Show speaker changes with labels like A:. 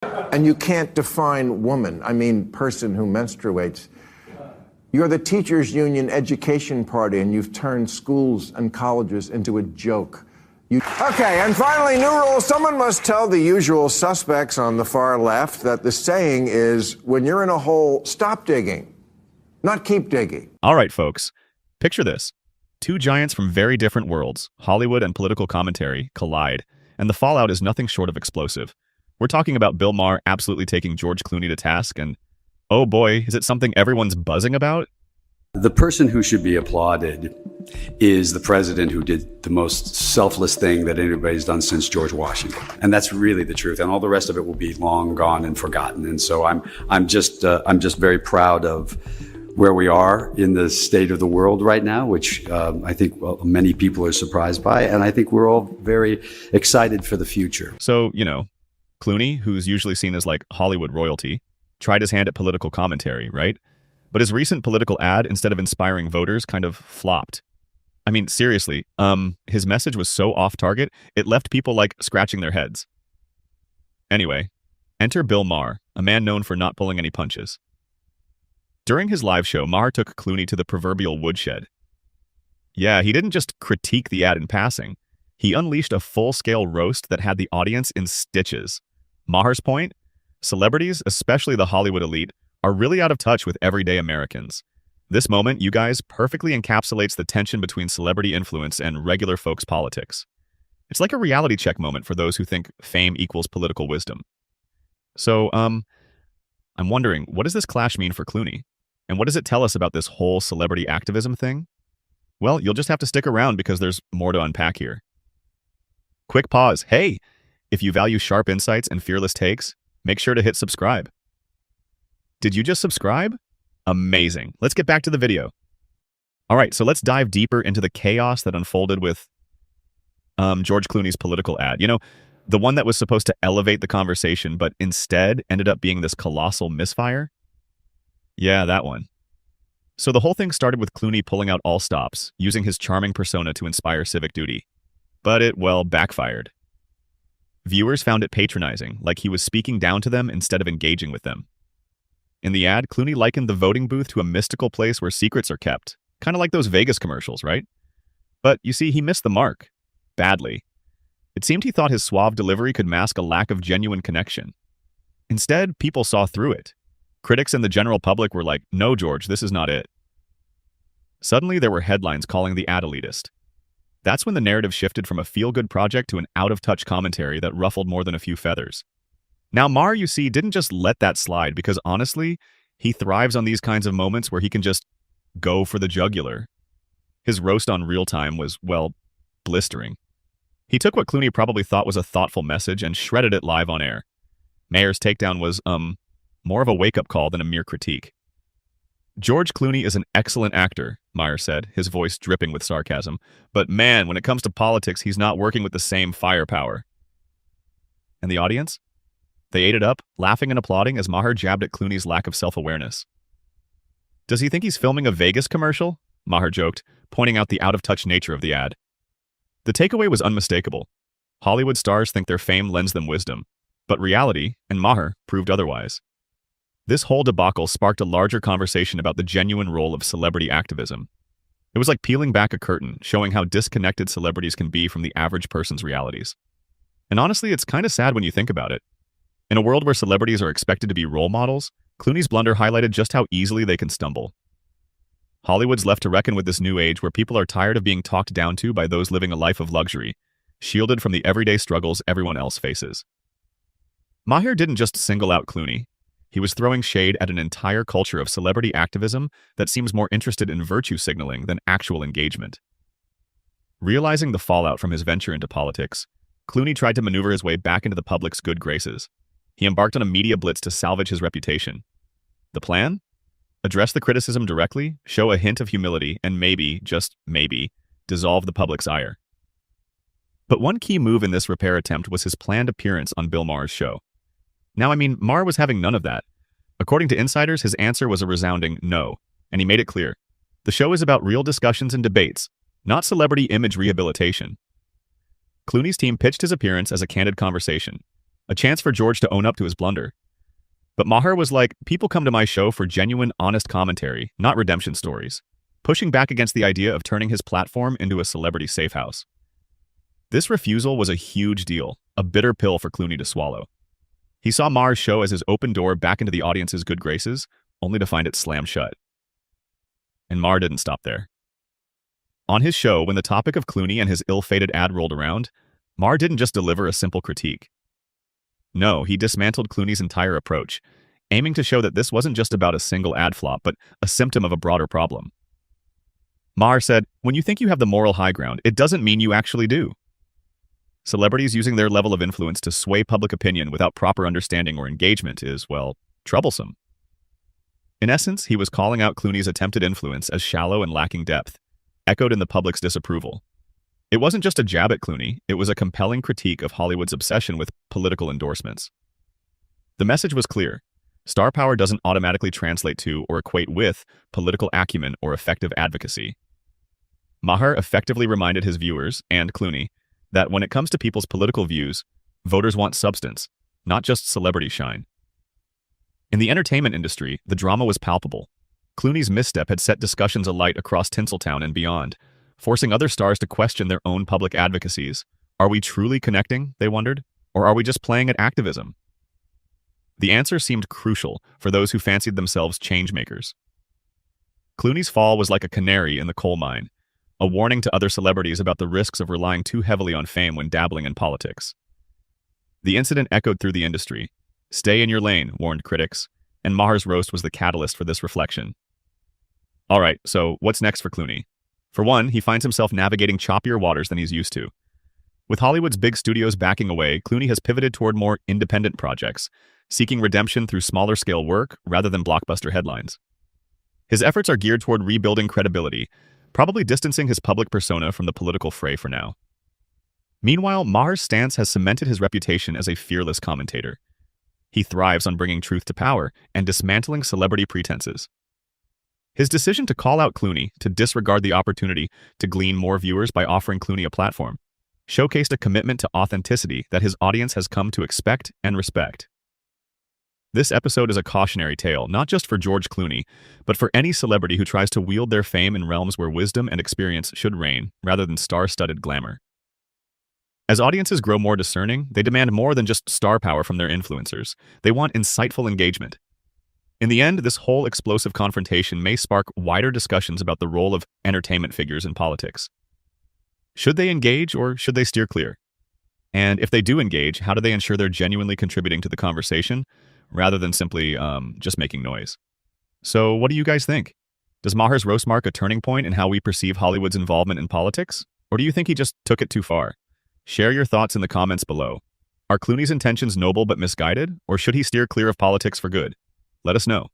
A: And you can't define woman, I mean person who menstruates. You're the teachers' union education party, and you've turned schools and colleges into a joke. Okay, and finally, new rule. Someone must tell the usual suspects on the far left that the saying is, when you're in a hole, stop digging, not keep digging.
B: All right, folks. Picture this. Two giants from very different worlds, Hollywood and political commentary, collide, and the fallout is nothing short of explosive. We're talking about Bill Maher absolutely taking George Clooney to task, and oh boy, is it something everyone's buzzing about?
C: The person who should be applauded is the president who did the most selfless thing that anybody's done since George Washington. And that's really the truth. And all the rest of it will be long gone and forgotten. And so I'm just very proud of where we are in the state of the world right now, which I think many people are surprised by. And I think we're all very excited for the future.
B: So, Clooney, who's usually seen as like Hollywood royalty, tried his hand at political commentary, right? But his recent political ad, instead of inspiring voters, kind of flopped. I mean, seriously, his message was so off target, it left people like scratching their heads. Anyway, enter Bill Maher, a man known for not pulling any punches. During his live show, Maher took Clooney to the proverbial woodshed. Yeah, he didn't just critique the ad in passing. He unleashed a full-scale roast that had the audience in stitches. Maher's point? Celebrities, especially the Hollywood elite, are really out of touch with everyday Americans. This moment, you guys, perfectly encapsulates the tension between celebrity influence and regular folks' politics. It's like a reality check moment for those who think fame equals political wisdom. So, I'm wondering, what does this clash mean for Clooney? And what does it tell us about this whole celebrity activism thing? Well, you'll just have to stick around because there's more to unpack here. Quick pause. Hey, if you value sharp insights and fearless takes, make sure to hit subscribe. Did you just subscribe? Amazing. Let's get back to the video. All right, so let's dive deeper into the chaos that unfolded with George Clooney's political ad. The one that was supposed to elevate the conversation, but instead ended up being this colossal misfire? Yeah, that one. So the whole thing started with Clooney pulling out all stops, using his charming persona to inspire civic duty. But it, well, backfired. Viewers found it patronizing, like he was speaking down to them instead of engaging with them. In the ad, Clooney likened the voting booth to a mystical place where secrets are kept, kind of like those Vegas commercials, right? But you see, he missed the mark. Badly. It seemed he thought his suave delivery could mask a lack of genuine connection. Instead, people saw through it. Critics and the general public were like, no, George, this is not it. Suddenly, there were headlines calling the ad elitist. That's when the narrative shifted from a feel-good project to an out-of-touch commentary that ruffled more than a few feathers. Now, Maher, you see, didn't just let that slide because, honestly, he thrives on these kinds of moments where he can just go for the jugular. His roast on Real Time was, well, blistering. He took what Clooney probably thought was a thoughtful message and shredded it live on air. Maher's takedown was, more of a wake-up call than a mere critique. George Clooney is an excellent actor, Maher said, his voice dripping with sarcasm. But man, when it comes to politics, he's not working with the same firepower. And the audience? They ate it up, laughing and applauding as Maher jabbed at Clooney's lack of self-awareness. Does he think he's filming a Vegas commercial? Maher joked, pointing out the out-of-touch nature of the ad. The takeaway was unmistakable. Hollywood stars think their fame lends them wisdom, but reality, and Maher, proved otherwise. This whole debacle sparked a larger conversation about the genuine role of celebrity activism. It was like peeling back a curtain, showing how disconnected celebrities can be from the average person's realities. And honestly, it's kind of sad when you think about it. In a world where celebrities are expected to be role models, Clooney's blunder highlighted just how easily they can stumble. Hollywood's left to reckon with this new age where people are tired of being talked down to by those living a life of luxury, shielded from the everyday struggles everyone else faces. Maher didn't just single out Clooney. He was throwing shade at an entire culture of celebrity activism that seems more interested in virtue signaling than actual engagement. Realizing the fallout from his venture into politics, Clooney tried to maneuver his way back into the public's good graces. He embarked on a media blitz to salvage his reputation. The plan? Address the criticism directly, show a hint of humility, and maybe, just maybe, dissolve the public's ire. But one key move in this repair attempt was his planned appearance on Bill Maher's show. Now, Maher was having none of that. According to insiders, his answer was a resounding no, and he made it clear. The show is about real discussions and debates, not celebrity image rehabilitation. Clooney's team pitched his appearance as a candid conversation, a chance for George to own up to his blunder. But Maher was like, people come to my show for genuine, honest commentary, not redemption stories, pushing back against the idea of turning his platform into a celebrity safe house. This refusal was a huge deal, a bitter pill for Clooney to swallow. He saw Maher's show as his open door back into the audience's good graces, only to find it slammed shut. And Maher didn't stop there. On his show, when the topic of Clooney and his ill-fated ad rolled around, Maher didn't just deliver a simple critique. No, he dismantled Clooney's entire approach, aiming to show that this wasn't just about a single ad flop, but a symptom of a broader problem. Maher said, "When you think you have the moral high ground, it doesn't mean you actually do." Celebrities using their level of influence to sway public opinion without proper understanding or engagement is, well, troublesome. In essence, he was calling out Clooney's attempted influence as shallow and lacking depth, echoed in the public's disapproval. It wasn't just a jab at Clooney, it was a compelling critique of Hollywood's obsession with political endorsements. The message was clear. Star power doesn't automatically translate to or equate with political acumen or effective advocacy. Maher effectively reminded his viewers, and Clooney, that when it comes to people's political views, voters want substance, not just celebrity shine. In the entertainment industry, the drama was palpable. Clooney's misstep had set discussions alight across Tinseltown and beyond, forcing other stars to question their own public advocacies. Are we truly connecting, they wondered, or are we just playing at activism? The answer seemed crucial for those who fancied themselves changemakers. Clooney's fall was like a canary in the coal mine, a warning to other celebrities about the risks of relying too heavily on fame when dabbling in politics. The incident echoed through the industry. Stay in your lane, warned critics, and Maher's roast was the catalyst for this reflection. All right, so what's next for Clooney? For one, he finds himself navigating choppier waters than he's used to. With Hollywood's big studios backing away, Clooney has pivoted toward more independent projects, seeking redemption through smaller-scale work rather than blockbuster headlines. His efforts are geared toward rebuilding credibility, probably distancing his public persona from the political fray for now. Meanwhile, Maher's stance has cemented his reputation as a fearless commentator. He thrives on bringing truth to power and dismantling celebrity pretenses. His decision to call out Clooney, to disregard the opportunity to glean more viewers by offering Clooney a platform, showcased a commitment to authenticity that his audience has come to expect and respect. This episode is a cautionary tale, not just for George Clooney, but for any celebrity who tries to wield their fame in realms where wisdom and experience should reign, rather than star-studded glamour. As audiences grow more discerning, they demand more than just star power from their influencers. They want insightful engagement. In the end, this whole explosive confrontation may spark wider discussions about the role of entertainment figures in politics. Should they engage or should they steer clear? And if they do engage, how do they ensure they're genuinely contributing to the conversation, rather than simply just making noise? So what do you guys think? Does Maher's roast mark a turning point in how we perceive Hollywood's involvement in politics? Or do you think he just took it too far? Share your thoughts in the comments below. Are Clooney's intentions noble but misguided, or should he steer clear of politics for good? Let us know.